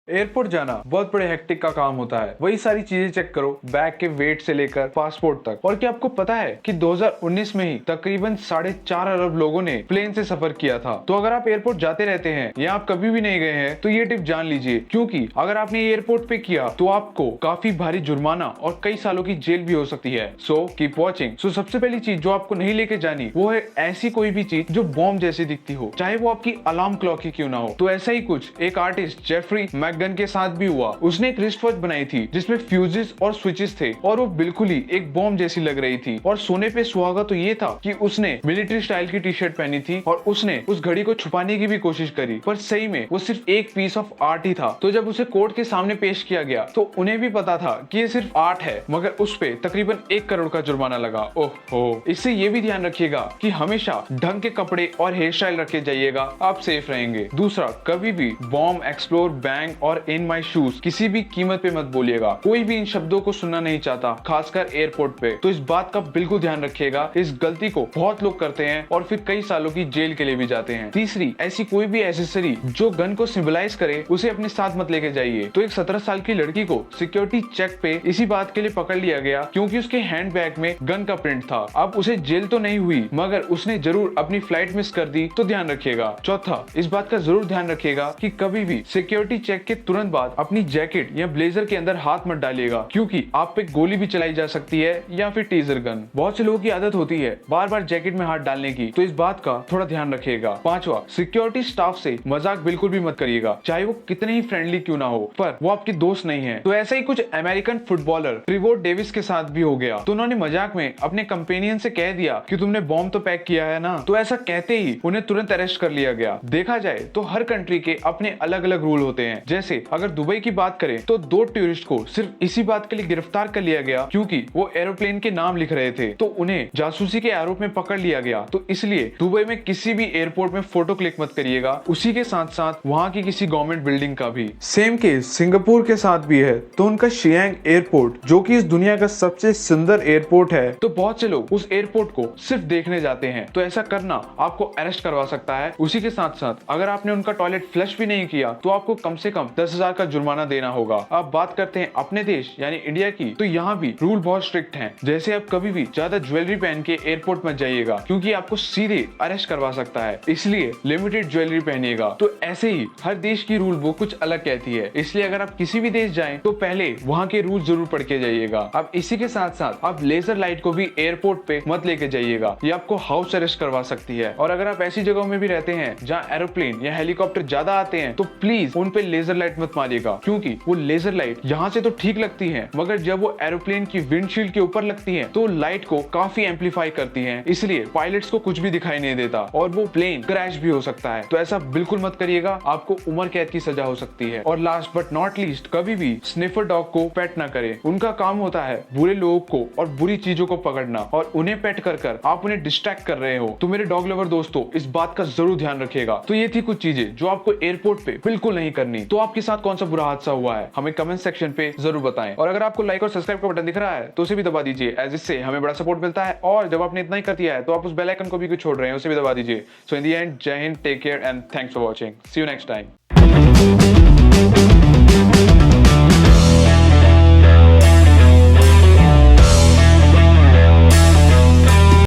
Airport जाना बहुत बड़े हेक्टिक का काम होता है। वही सारी चीजें चेक करो, बैग के वेट से लेकर पासपोर्ट तक। और क्या आपको पता है कि 2019 में ही तकरीबन 4.5 अरब लोगों ने प्लेन से सफर किया था। तो अगर आप एयरपोर्ट जाते रहते हैं या आप कभी भी नहीं गए हैं तो ये टिप जान लीजिए, क्योंकि अगर आपने एयरपोर्ट पे किया तो आपको काफी भारी जुर्माना और कई सालों की जेल भी हो सकती है। So keep watching. सो सबसे पहली चीज जो आपको नहीं लेके जानी वो है ऐसी कोई भी चीज जो बॉम्ब जैसी दिखती हो, चाहे वो आपकी अलार्म क्लॉक ही क्यों ना हो। तो ऐसा ही कुछ एक आर्टिस्ट जेफरी मैकगन के साथ भी हुआ। उसने एक रिस्ट वॉच बनाई थी जिसमें फ्यूजेस और स्विचेस थे और वो बिल्कुल ही एक बॉम्ब जैसी लग रही थी। और सोने पे सुहागा तो ये था कि उसने मिलिट्री स्टाइल की टी शर्ट पहनी थी और उसने उस घड़ी को छुपाने की भी कोशिश करी, पर सही में वो सिर्फ एक पीस ऑफ आर्ट ही था। तो जब उसे कोर्ट के सामने पेश किया गया तो उन्हें भी पता था कि ये सिर्फ आर्ट है, मगर उस पे तकरीबन 1 करोड़ का जुर्माना लगा। ओहो। इससे ये भी ध्यान रखिएगा कि हमेशा ढंग के कपड़े और हेयर स्टाइल रख के जाइएगा, आप सेफ रहेंगे। दूसरा, कभी भी बॉम्ब, एक्सप्लोर, बैंग और इन माई शूज किसी भी कीमत पे मत बोलिएगा। कोई भी इन शब्दों को सुनना नहीं चाहता, खासकर एयरपोर्ट पे। तो इस बात का बिल्कुल ध्यान रखिएगा। इस गलती को बहुत लोग करते हैं और फिर कई सालों की जेल के लिए भी जाते हैं। तीसरी, ऐसी कोई भी एसेसरी जो गन को सिंबलाइज करे उसे अपने साथ मत लेके जाइए। तो एक 17 साल की लड़की को सिक्योरिटी चेक पे इसी बात के लिए पकड़ लिया गया क्योंकि उसके हैंड बैग में गन का प्रिंट था। अब उसे जेल तो नहीं हुई, मगर उसने जरूर अपनी फ्लाइट मिस कर दी, तो ध्यान रखिएगा। चौथा, इस बात का जरूर ध्यान रखिएगा कि कभी भी सिक्योरिटी चेक के तुरंत बाद अपनी जैकेट या ब्लेजर के अंदर हाथ मत डालिएगा, क्योंकि आप पे गोली भी चलाई जा सकती है या फिर टीजर गन। बहुत से लोगों की आदत होती है बार बार जैकेट में हाथ डालने की, तो इस बात का थोड़ा ध्यान रखिएगा। पांचवा, सिक्योरिटी स्टाफ से मजाक बिल्कुल भी मत करिएगा, चाहे वो कितने ही फ्रेंडली क्यों ना हो, पर वो आपके दोस्त नहीं है। तो ऐसा ही कुछ अमेरिकन फुटबॉलर ट्रिवोर डेविस के साथ भी हो गया। तो उन्होंने मजाक में अपने कंपेनियन से कह दिया कि तुमने बॉम्ब तो पैक किया है ना। तो ऐसा कहते ही उन्हें तुरंत अरेस्ट कर लिया गया। देखा जाए तो हर कंट्री के अपने अलग अलग रूल होते हैं। जैसे अगर दुबई की बात करें तो 2 टूरिस्ट को सिर्फ इसी बात के लिए गिरफ्तार कर लिया गया क्योंकि वो एरोप्लेन के नाम लिख रहे थे, तो उन्हें जासूसी के आरोप में पकड़ लिया गया। तो इसलिए दुबई में किसी भी एयरपोर्ट में फोटो क्लिक मत करिएगा, उसी के साथ साथ वहाँ की किसी गवर्नमेंट बिल्डिंग का भी। सेम केस सिंगापुर के साथ भी है। तो उनका शियांग एयरपोर्ट, जो कि इस दुनिया का सबसे सुंदर एयरपोर्ट है, तो बहुत से लोग उस एयरपोर्ट को सिर्फ देखने जाते हैं। तो ऐसा करना आपको अरेस्ट करवा सकता है। उसी के साथ साथ अगर आपने उनका टॉयलेट फ्लश भी नहीं किया तो आपको कम से कम 10,000 का जुर्माना देना होगा। अब बात करते हैं अपने देश यानी इंडिया की, तो यहाँ भी रूल बहुत स्ट्रिक्ट हैं। जैसे आप कभी भी ज्यादा ज्वेलरी पहन के एयरपोर्ट मत जाइएगा, क्योंकि आपको सीधे अरेस्ट करवा सकता है, इसलिए लिमिटेड ज्वेलरी पहनिएगा। तो ऐसे ही हर देश की रूल बुक कुछ अलग कहती है, इसलिए अगर आप किसी भी देश जाएं तो पहले वहाँ के रूल जरूर पढ़ के जाइएगा। अब इसी के साथ साथ आप लेजर लाइट को भी एयरपोर्ट पे मत लेके जाइएगा, ये आपको हाउस अरेस्ट करवा सकती है। और अगर आप ऐसी जगहों में भी रहते हैं जहाँ एरोप्लेन या हेलीकॉप्टर ज्यादा आते हैं तो प्लीज उन पे लेजर लाइट मत मारिएगा, क्योंकि वो लेजर लाइट यहाँ से तो ठीक लगती है, मगर जब वो एरोप्लेन की विंडशील्ड के ऊपर लगती है तो लाइट को काफी एम्पलीफाई करती है, इसलिए पायलट्स को कुछ भी दिखाई नहीं देता और वो प्लेन क्रैश भी हो सकता है। तो ऐसा बिल्कुल मत करिएगा, आपको उम्र कैद की सजा हो सकती है। और लास्ट बट नॉट लीस्ट, कभी भी स्निफर डॉग को पेट ना करें। उनका काम होता है बुरे लोगों को और बुरी चीजों को पकड़ना, और उन्हें पेट कर आप उन्हें डिस्ट्रैक्ट कर रहे हो। तो मेरे डॉग लवर दोस्तों, इस बात का जरूर ध्यान रखिएगा। तो ये थी कुछ चीजें जो आपको एयरपोर्ट पे बिल्कुल नहीं करनी। तो आपके साथ कौन सा बुरा हादसा हुआ है हमें कमेंट सेक्शन पे जरूर बताएं। और अगर आपको लाइक और सब्सक्राइब का बटन दिख रहा है तो उसे भी दबा दीजिए, एज इससे हमें बड़ा सपोर्ट मिलता है। और जब आपने इतना ही कर दिया है तो आप उस बेल आइकन को भी कुछ छोड़ रहे हैं, उसे भी दबा दीजिए। सो इन द एंड, जय Hind, take care and thanks for watching. See you next time.